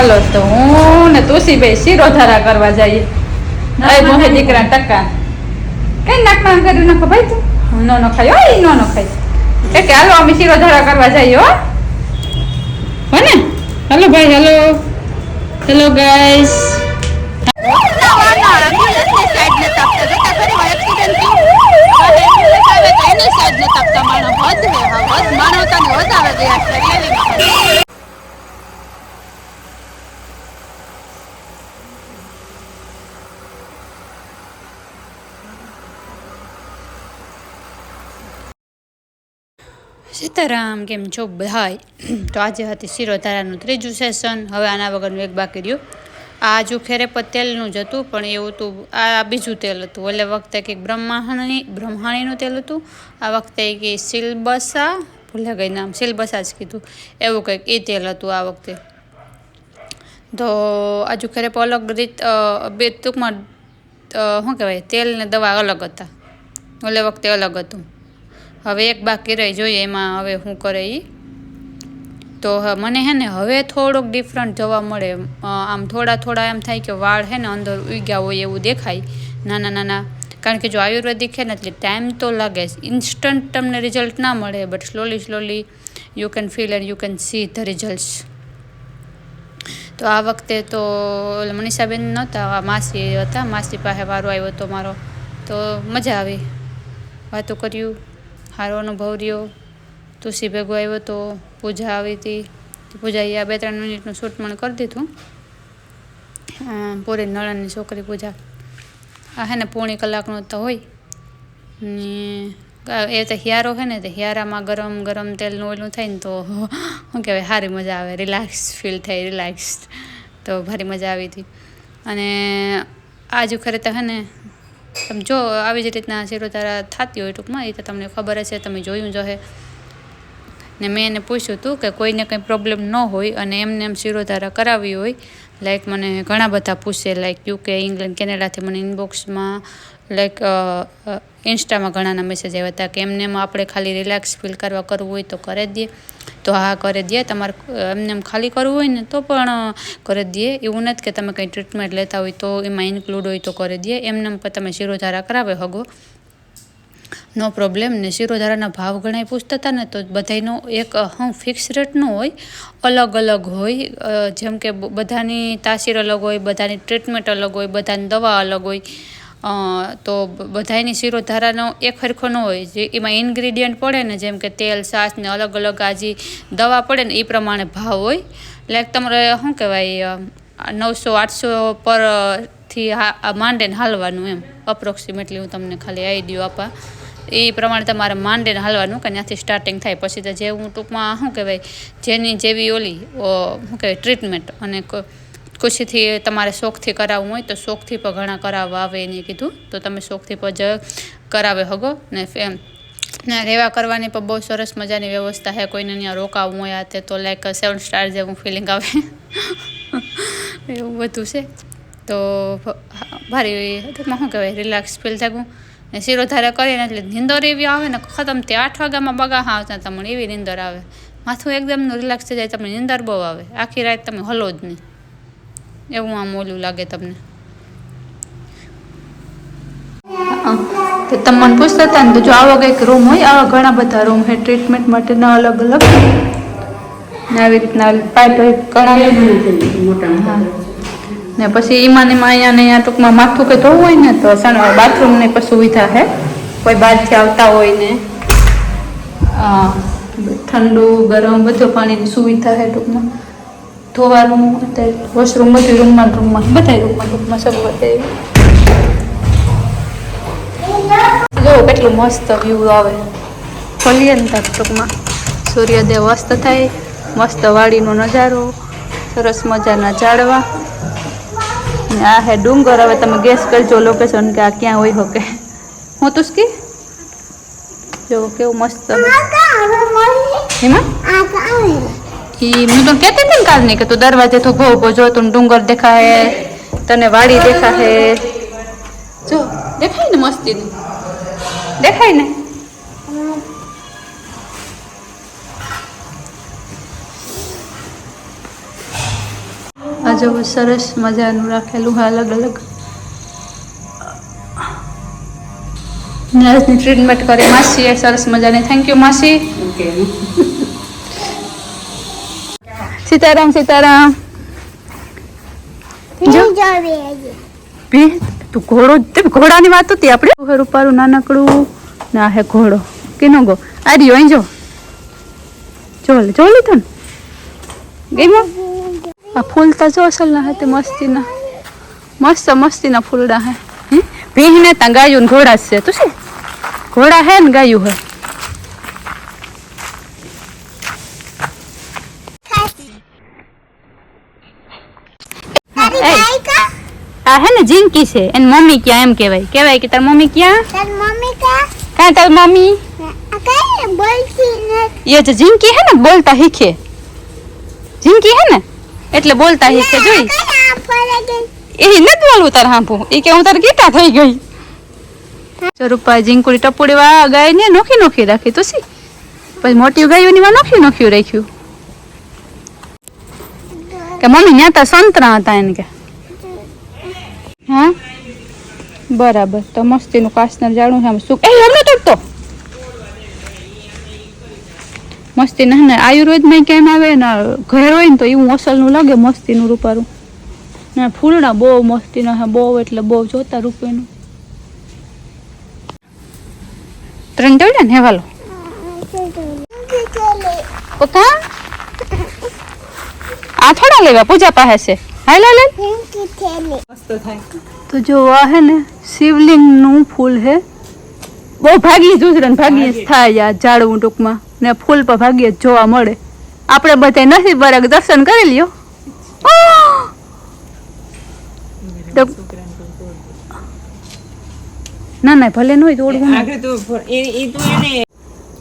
હાલો તો હું ને તુસીભાઈ શિરોધારા કરવા જઈએ. મોહે દીકરા ટકા કઈ નાખવા કર્યું નાખો ભાઈ તું નો નખાય હો નો નખાય કે હાલો અમે શિરોધારા કરવા જઈએ હો ને. હાલો ભાઈ હાલો હેલો ગાઈસ. સીતારામ, કેમ છો ભાઈ? તો આજે હતી શિરોધારાનું 3જું સેશન. હવે આના વગરનું એક બાકી રહ્યું. આ જો ખેરેપત તેલનું જ હતું, પણ એવું હતું આ બીજું તેલ હતું. ઓલે વખતે કંઈક બ્રહ્માણીનું તેલ હતું, આ વખતે કંઈક સિલબસા, ભૂલે ગઈ નામ, સિલબસા જ કીધું, એવું કંઈક એ તેલ હતું આ વખતે. તો આજુ ખેરેપ અલગ રીત બે ટૂંકમાં શું કહેવાય, તેલ ને દવા અલગ હતા. ઓલે વખતે અલગ હતું. હવે એક બાકી રહી, જોઈએ એમાં હવે શું કરે એ. તો મને હે ને હવે થોડોક ડિફરન્ટ જોવા મળે. આમ થોડા એમ થાય કે વાળ હે ને અંદર ઉગ્યા હોય એવું દેખાય, નાના નાના. કારણ કે જો આયુર્વેદિક છે ને એટલે ટાઈમ તો લાગે, ઇન્સ્ટન્ટ તમને રિઝલ્ટ ના મળે, but slowly you can feel and you can see the results. તો આ વખતે તો મનીષાબેન નહોતા, માસી હતા. માસી પાસે વારો આવ્યો હતો મારો, તો મજા આવી, વાતો કર્યું, સારો અનુભવ રહ્યો. તુસી ભેગો આવ્યો તો, પૂજા આવી હતી. પૂજા આ 2-3 મિનિટનું શૂટ મને કરી દીધું. પૂરી નળનની છોકરી પૂજા, આ હે ને પોણી કલાકનો તો હોય ને. એ તો હિયારો છે ને, તો હિયારામાં ગરમ તેલનું ઓલું થાય ને, તો શું કહેવાય, સારી મજા આવે, રિલેક્સ ફીલ થાય, રિલેક્સ. તો ભારી મજા આવી હતી. અને આજુ ખરે તો હે ને, તમે જો આવી જ રીતના શિરોધારા થતી હોય ટૂંકમાં, એ તો તમને ખબર હશે, તમે જોયું જ હશે. ને મેં એને પૂછ્યું હતું કે કોઈને કંઈ પ્રોબ્લેમ ન હોય અને એમને એમ શિરોધારા કરાવી હોય. લાઈક મને ઘણા બધા પૂછે, લાઈક UK, ઇંગ્લેન્ડ, કેનેડાથી મને ઇનબોક્સમાં, લાઈક ઇન્સ્ટામાં ઘણાના મેસેજ આવ્યા હતા કે એમને એમ આપણે ખાલી રિલેક્સ ફીલ કરવું હોય તો કરે દઈએ. તો હા, કરે દઈએ. તમારે એમને એમ ખાલી કરવું હોય ને તો પણ કરી દઈએ. એવું નથી કે તમે કંઈ ટ્રીટમેન્ટ લેતા હોય તો એમાં ઇન્ક્લુડ હોય તો કરી દઈએ. એમને એમ તમે શિરોધારા કરાવે હગો, નો પ્રોબ્લેમ. ને શિરોધારાના ભાવ ઘણા પૂછતા હતા ને, તો બધાનો એક ફિક્સ રેટ ન હોય, અલગ હોય. જેમ કે બધાની તાસીર અલગ હોય, બધાની ટ્રીટમેન્ટ અલગ હોય, બધાની દવા અલગ હોય. તો બધાની શિરોધારાનો એક સરખો ન હોય. જે એમાં ઇન્ગ્રીડિયન્ટ પડે ને, જેમ કે તેલ, છાશ ને અલગ આ જે દવા પડે ને, એ પ્રમાણે ભાવ હોય. લાઈક તમારે શું કહેવાય, 900-800 પરથી માંડીને હાલવાનું, એમ અપ્રોક્સિમેટલી હું તમને ખાલી આઈડિયો આપા. એ પ્રમાણે તમારે માંડીને હાલવાનું કે ત્યાંથી સ્ટાર્ટિંગ થાય. પછી તો જે હું ટૂંકમાં શું કહેવાય, જેની જેવી ઓલી શું કહેવાય ટ્રીટમેન્ટ, અને ખુશીથી તમારે શોખથી કરાવવું હોય તો શોખથી પણ ઘણા કરાવવા આવે એને કીધું. તો તમે શોખથી પણ જ કરાવે હગો. ને એમ ને રહેવા કરવાની પણ બહુ સરસ મજાની વ્યવસ્થા છે. કોઈને ત્યાં રોકાવું હોય આ તે તો લાઈક 7 સ્ટાર જેવું ફિલિંગ આવે એવું બધું છે. તો ભારી ટૂંકમાં શું કહેવાય, રિલેક્સ ફીલ થયું. ને શિરોધારા કરીને એટલે નીંદર એવી આવે ને, ખતમ તે 8 વાગ્યામાં બગા આવતા તમને એવી નીંદર આવે. માથું એકદમનું રિલેક્સ થઈ જાય, તમને નીંદર બહુ આવે. આખી રાત તમે હલો જ નહીં, એવું આમ ઓલું લાગે તમને. તો તમે મને પૂછતા હતા ને, તો જો આવો કંઈક રૂમ હોય, આવા ઘણા બધા રૂમ છે ટ્રીટમેન્ટ માટેના અલગ ને આવી રીતના પાઇપ ઘણા ને પછી એમાં અહીંયા ટૂંકમાં માથું કે ધોવું હોય ને, તો બાથરૂમની પણ સુવિધા છે. કોઈ બહારથી આવતા હોય ને ઠંડુ ગરમ બધું પાણીની સુવિધા છે ટૂંકમાં. ધોવાનું અત્યારે વોશરૂમ બધું રૂમમાં બધા રૂમમાં સબ બધે. જો કેટલું મસ્ત વ્યૂ આવે, ખોલીએ ને ત્યાં ટૂંકમાં સૂર્યોદય મસ્ત થાય, મસ્ત વાડીનો નજારો, સરસ મજાના ઝાડવા. આ હે ડુંગર. હવે તમે ગેસ કરજો લોકેશન કે આ ક્યાં હોય શકે. હું તુસ્કી જો કેવું મસ્ત એમાં હું તને કહેતી હતી ને કાલની કે તું દરવાજે તો ઉભો જો, તું ડુંગર દેખાય, તને વાડી દેખાશે. જો દેખાય ને, મસ્તીનું દેખાય ને. જો સરસ મજાનું રાખેલું હા અલગ અલગ નર્સની ટ્રીટમેન્ટ કરે માસી સરસ મજાની થેન્ક યુ માસી સીતારામ સીતારામ તું ઘોડાની વાત હતી આપણે રૂપારું નાનકડું ના હે ઘોડો કેનો ગો આ રહ્યો અહીં જો જો લીધો ને ગઈ આ ફૂલ તો જો અસલ ના હે તે મસ્તીના મસ્તીના ફૂલડા હે ભીંને ત્યાં ગાયું ને ઘોડા છે તું છે ઘોડા હે ને ગાયું હે આ હે ને જીંકી છે એની મમ્મી ક્યાં એમ કહેવાય કે તાર મમ્મી ક્યાં કાં તાર મમ્મી એ જે જીંકી હે ને બોલતા શીખે જીંકી હે ને એટલે બોલતા શીખે જોઈ એ નથી બોલવું તાર હાંભું એ કે હું તાર ગીતા થઈ ગઈ રૂપા જીંકુડી ટપુડી વા ગાય ને નોખી રાખી તો સી પછી મોટી ગાયું ની વા નોખી રાખ્યું કે મમ્મી ત્યાં તા સંતરા હતા એને કે હા બરાબર તો મસ્તીનું કાસનર જાણું છે શું એ હમણાં તૂટતો મસ્તી ને આયુર્વેદમાં કેમ આવે ને ઘર હોય ને તો એવું અસલનું લાગે મસ્તીનું રૂપારું ને ફૂલના બહુ મસ્તીના હે બહુ એટલે બહુ જોતા રૂપિયાનું 3 જોડ્યા ને હેવાલો પકા આ થોડા લેવા પૂજા પાસે છે હાલ તો જો આ હે ને શિવલિંગ નું ફૂલ હે બહુ ભાગી દૂસરા ભાગી થાય આ ઝાડવું ટૂંકમાં ને ફૂલ પર ભાગ્યે જોવા મળે આપણે બધા નસીબ વાળા દર્શન કરી લ્યો ના ભલે ન હોય તોડવું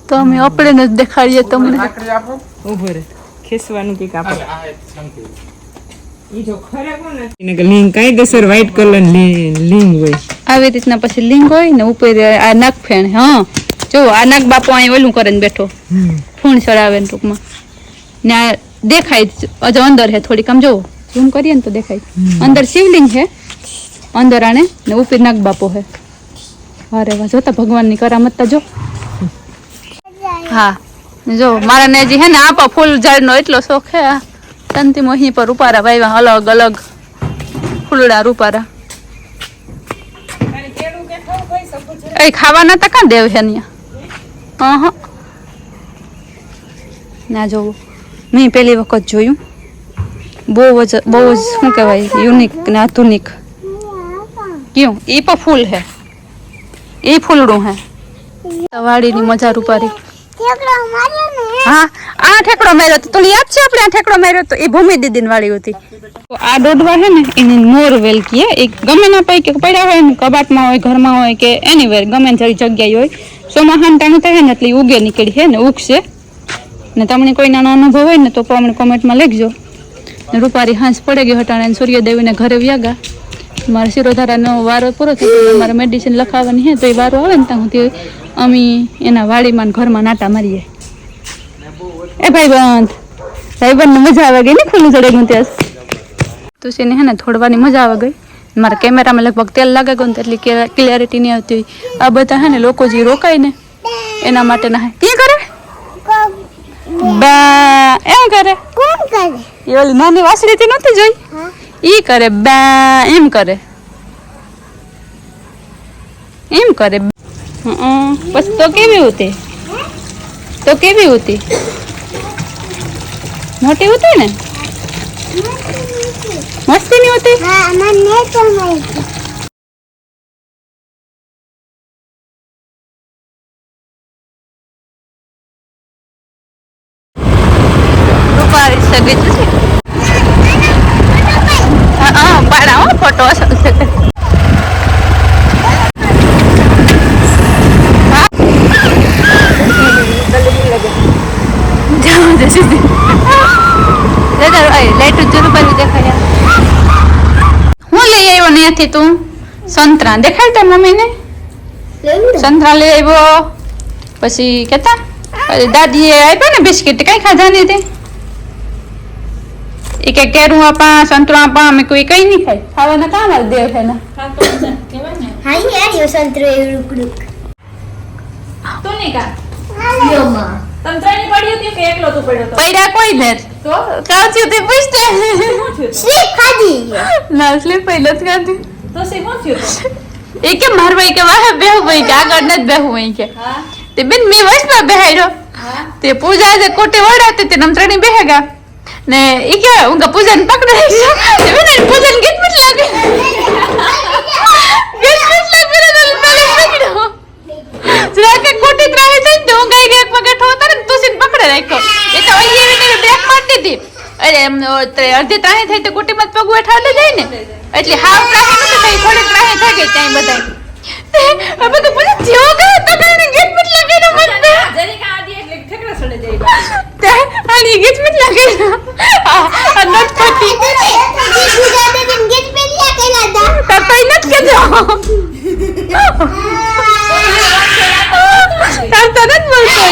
તો અમે આપણે જ દેખાડીએ તમને ખેસવાનું કે કાપડ ઈ જો ખરેખર ને કે લિંગ કાયદેસર વ્હાઈટ કલર લિંગ હોય આવી રીતના પછી લિંગ હોય ને ઉપર આ નાક ફેણ હા જો આ નાક બાપો અહીં ઓલું કરીને બેઠો ફૂણ ચડાવે ને ટૂંકમાં ને આ દેખાય હજુ અંદર હે થોડીક આમ જો ઝૂમ કરીએ ને તો દેખાય અંદર શિવલિંગ છે અંદર આને ને ઉપર નાગ બાપો હે અરે વાહ જોતા ભગવાનની કરામત જો હા જો મારા ને હજી હે ને આપા ફૂલ ઝાડનો એટલો શોખ હે તંતી મોહી પર રૂપારા વાવ્યા અલગ અલગ ફૂલડા રૂપારા એ ખાવાના તો કાં દેવ છે અહીંયા ના જોવું મેં પહેલી વખત જોયું બહુ જ શું કહેવાય યુનિક ને આધુનિક ક્યું એ પણ ફૂલ હે એ ફૂલડું હે વાડીની મજા રૂપારી હા આ ઠેકડો માર્યો તો તને યાદ છે આપણે આ ઠેકડો માર્યો તો એ ભૂમિ દીદીની વાડી હતી આ દોડવા હે ને એને નોરવેલ કીએ એ ગમે ના પૈકી પડ્યા હોય ને કબાટમાં હોય ઘરમાં હોય કે એનીવેર ગમે જરી જગ્યાએ હોય ચોમાહાન ટાણું થાય ને એટલે ઉગે નીકળી છે ને ઉગશે ને તમને કોઈ નાનો અનુભવ હોય ને તો અમને કોમેન્ટમાં લખજો ને રૂપારી હાંસ પડે ગઈ હટાણે સૂર્યદેવીને ઘરે વ્યાગા મારે શિરોધારાનો વારો પૂરો થઈ ગયો મારે મેડિસિન લખાવવાની છે તો એ વારો આવે ને ત્યાં સુધી અમે એના વાડીમાં ઘરમાં નાટા મારીએ એ ભાઈબંધને મજા આવે ગઈ ને ખુલ્લું ચડેલું ત્યાં તુસીને હે ને થોડવાની મજા આવે ગઈ મારા કેમેરામાં લગભગ તેલ લાગે ગયું ને એટલી ક્લિયરિટી નહીં આવતી આ બધા હે ને લોકો જે રોકાય ને એના માટે ના ક્યાં કરે બા એમ કરે કોણ કરે એ ઓલી નાની વાસળીથી નહોતી જોઈ ઈ કરે બા એમ કરે બસ તો કેવી હોતી મોટી હોતી ને મસ્તી નહીં હોતી રૂપારી સગી છે પાડા ફોટો હું લઈ આવ્યો ત્યાંથી તું સંતરા દેખાડ તાર મમ્મીને સંતરા લઈ આવ્યો પછી કેતા દાદીએ આપ્યા ને બિસ્કિટ કઈ ખાધા નહીં તે એ કે કેરું આપા સંતરા આપા અમે કોઈ કઈ નહીં ખાય ખાવાના કામ જ દેવ છે ને હા યાર સંતરો એવું રૂકડુક તું નહીં કા યો માં તમ ત્રણેય પડ્યું હતું કે એકલો તું પડ્યો તો પૈડા કોઈ ને તો કાવચ્યું તે પૂછતે શું થયું તું? સ્લીપ ખાધી ના સ્લીપ પહેલા જ કાઢી તો શું થયું તું? એ કે માર ભાઈ કે વાહ બેહું ભાઈ કે આગળ નથી બેહું ભાઈ કે હા તે બેન મેં વચમાં બેહાડ્યો હા તે પૂજા જે કોટે વડાતે તે નમત્રણી બેહેગા ને ઈ કે ઉંગા પૂજા ને પકડાઈ ગયો તે બેન પૂજા ને ગીત મત લાગે ગીત મત લાગે ને મેલે પકડ્યો જરા કે કોટી ત્રાહે જઈ તો ઉંગા એક પગઠો હતા ને તુસીન પકડે રાખ્યો એ તો અહીં એવી બ્રેક મારી દીધી અરે એમ અડધી ત્રાહે થઈ તો કોટી મત પગ ઉઠા લે જાય ને એટલે હાવ ત્રાહે નતો થઈ થોડી ત્રાહે થઈ ગઈ ત્યાં બધાય હવે તો બોલે જીઓ ગયો તો કઈ ગીત મત લાગે ને મત જરીક આડી એટલે ઠેકડા સડે જાય તે આની ગીત મત લાગે આ નટ પટી ગુજા દે દિન ગેટ पे लिया केला दा તાર તો નટ કે દો તાર તો નટ બોલતો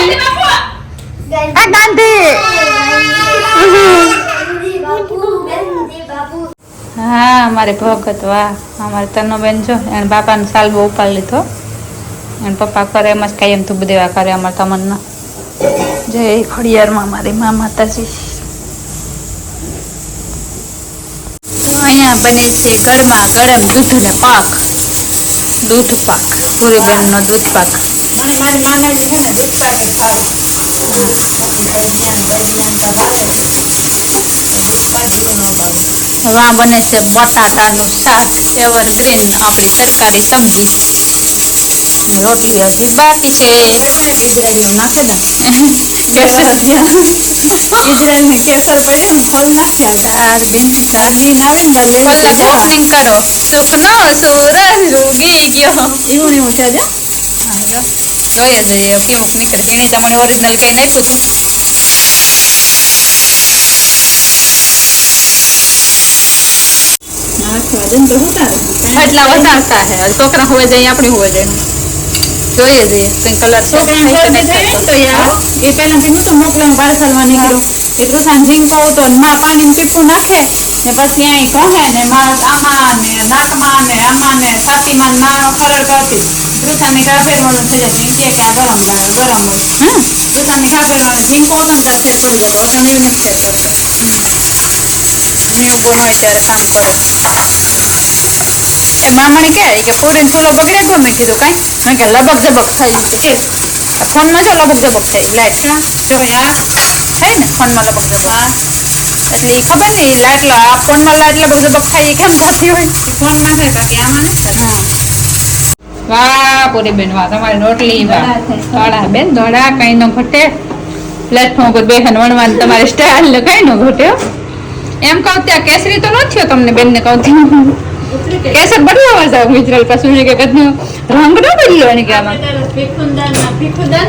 આ ગાંધી હા મારે ભગત વાહ અમારે તનો બેન જો એને બાપાને સાલ બહુ ઉપાડ લીધો એને પપ્પા કરે એમ જ કાંઈ એમ તું દેવા કરે અમારે તમન્ના જય ખોડિયારમાં મારી મા માતાજી તો અહીંયા બને છે ગરમા ગરમ દૂધ ને પાક દૂધ પાક પૂરી બેનનો દૂધ પાક મને મારી નાનાની છે ને દૂધ પાક જ ખાવું વા બને છે બટાટાનું શાક એવરગ્રીન આપણી સરકારી સબ્જી રોટલી હજી બાકી છે ઇઝરાયલનું નાખે ને ઇઝરાયલ ઇઝરાયલને કેસર પડ્યો ને ખોલ નાખ્યા ચાર બેન દાદી ના આવે ને ત્યારે લઈ કલાક ઓપનિંગ કરો સુખનો સૂરજ ઉગી ગયો એવું એવું છે જો હા જો જોઈએ જઈએ કેવું નીકળે એને તમને ઓરિજિનલ કઈ નાખ્યું હતું નાખવા દે ને તો શું તારે એટલા વધારતા હે હવે છોકરા હોવે જાય આપણી હોવે જાય જોઈએ જઈએ કઈ કલર છોકરાને શરદી થઈ ને તો યાર એ પહેલાથી હું તો મોકલાનું પાર્સલમાં નીકળ્યો એ કૃષાને ઝીંકો તો માં પાણીનું ટીપું નાખે ને પછી અહીં કહે ને માં આમાં ને નાકમાં ને આમાં ને છાતીમાં ને માં ખરડ કરતી કૃષાને ઘા ફેરવાનું થઈ જાય તો એ કહે કે આ ગરમ લાગે ગરમ હોય કૃષાને ઘા ફેરવાનું ઝીંકો હતો ને ત્યારે ફેર પડી જાય વગર નહીં નથી ફેર પડતો ન્યુ બોર્ન હોય ત્યારે કામ કરે એ મામણી કહે કે પૂરીને ચૂલો બગડે ગયો મેં કીધું કાંઈ મેં કે લબક જબક થઈ છે ફોનમાં જો લબક જબક થઈ લાઈટ જો આ થઈ ને ફોનમાં લબક જબક એટલે એ ખબર નહીં લાઈટ આ ફોનમાં લાઈટ લબક જબક થાય એ કેમ થતી હોય ફોનમાં થાય બાકી આમાં નથી થતું વાહ પૂરી બેન વાહ તમારી રોટલી વાહ ધોળા બેન ધોળા કઈ નો ઘટે પ્લેટફોર્મ ઉપર બેહન વણવાનું તમારી સ્ટાઇલ કઈ નો ઘટે હો. એમ કહું ત્યાં કેસરી તો ન થયો તમને બેન ને કહું કેસર બદલાવા જાવ મિત્રલ પાછું કે કદનો રંગ ન બદલ્યો ને કે આમાં ભીખુદાન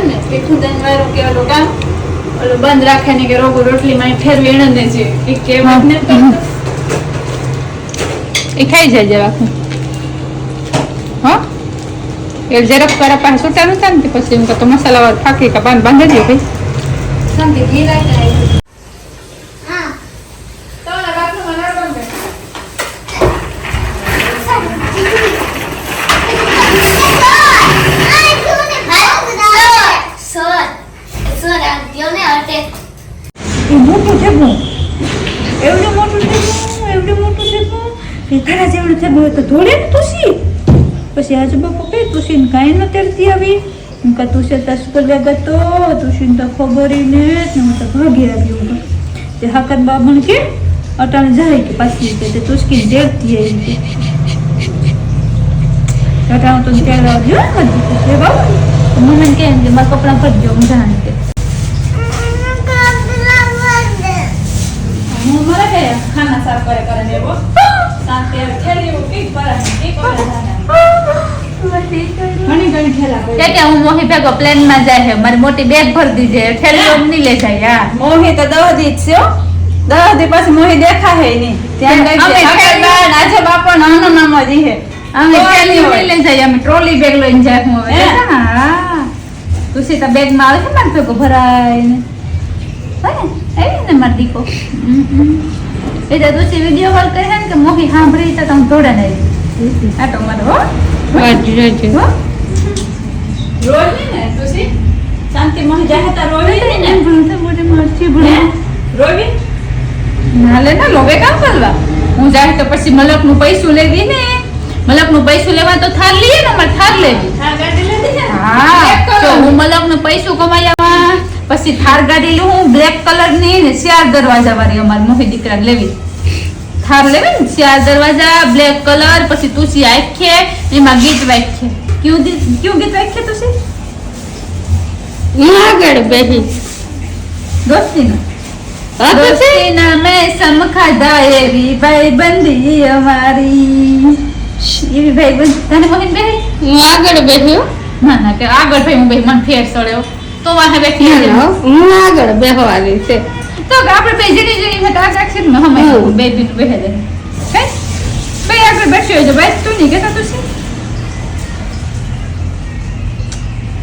વાળું કે ઓલું કામ ઓલું બંધ રાખે ને કે રોગો રોટલી માં ફેરવી એને દે છે એ કેવું ને તો એ ખાઈ જાય જરાક હો એ જરાક પર પાસે છૂટા નતા ને પછી એમ તો મસાલા વાળું ફાકી કા બાંધી દો ભાઈ શાંતિ ઘી રાખે हां તમારા બાથરૂમમાં નળ બંધ सर आंटियों ने अटैक મોટું થેગું એવડું મોટું થેગું એ તારા જેવડું થેગું હોય તો ધોળે ને તુસી પછી આજુ બાપુ કઈ તુસીને કાંઈ ન તેરતી આવી હું કા તુસે તો સ્કૂલ ગતો તુસીને તો ખબર ને હું તો ભાગી આવી હું તે હકત બાબણ કે અટાણ જાય કે પાછી કે તે તુસકી દેરતી આવી કે અટાણ તો તેલ આવજો ને બાબુ મને કહે કે મારા કપડાં ભરજો હું જાણ કે હું મરે ગયા ખાના સાફ કરે ને એવો સાતે થેલી ઉકી પર એક ઘણી ઘણી ઠેલા કે કે હું મોહી ભેગો પ્લેન માં જાય છે મારી મોટી બેગ ભરી દીજે થેલીઓ નહીં લઈ જાય યાર મોહી તો દહદી જ છે હો દહદી પછી મોહી દેખા હે નહીં ત્યાં ગઈ અમે છે થેલી- બાણ આજે બાપો નાનો નામ જ હે અમે કોઈ થેલીઓ નહીં નહીં લઈ જાય અમે ટ્રોલી બેગ લઈને જાય હું હવે હે? હા તુસી તો બેગ માં આવે છે મારી ભેગો ભરાઈને હે ને એવી ને મારી દીકો એ તો તુસી વિડિયો કોલ કરે ને કે મોહી સાંભળી તો તમે થોડા નહીં આટો મારો હો વાજી વાજી હો રોડ ને તુસી શાંતિ મોહી જાય તા રોડ ને બોલતે મોટે મરચી બોલે રોવી નાલે ના લોગે કામ કરવા હું જાય તો પછી મલકનું પૈસું લેવી ને મલકનું પૈસું લેવા તો થાર લઈએ ને અમારે થાર લેવી થાર ગાડી લેવી છે હા તો હું મલકનું પૈસું કમાયા પછી થાર ગાડી લઉં હું બ્લેક કલર ની ને 4 દરવાજા વાળી અમાર મોહી દીકરા લેવી થાર લેવી ને 4 દરવાજા બ્લેક કલર પછી તુસી આખે એમાં ગીત વાખે ક્યું ગીત વાખે તુસી હું આગળ બેહી દોસ્તીના દોસ્તીના મેં સમખાધા એવી ભાઈબંધી અમારી એવી ભાઈબંધ તને મોહિન બેહી હું આગળ બેહ્યો ના ના કે આગળ ભાઈ હું બેહી મને ફેર સળ્યો તો વાહે બેઠી હું આગળ બેહવાની છે તો આપણે બે જણી મેં તાર રાખી ને હમે બે બિન બેહે દે કઈ બે આગળ બેઠી હોય ભાઈ તું નહીં કેતા તું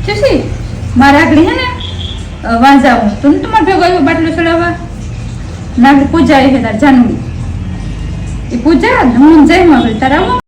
છે મારા આગળ હે ને વાંજાવું તું તમારે ભેગો આવ્યો બાટલો ચડાવવા નાગરી પૂજા એ તાર જાનવી એ પૂજા હું જઈ માં તારા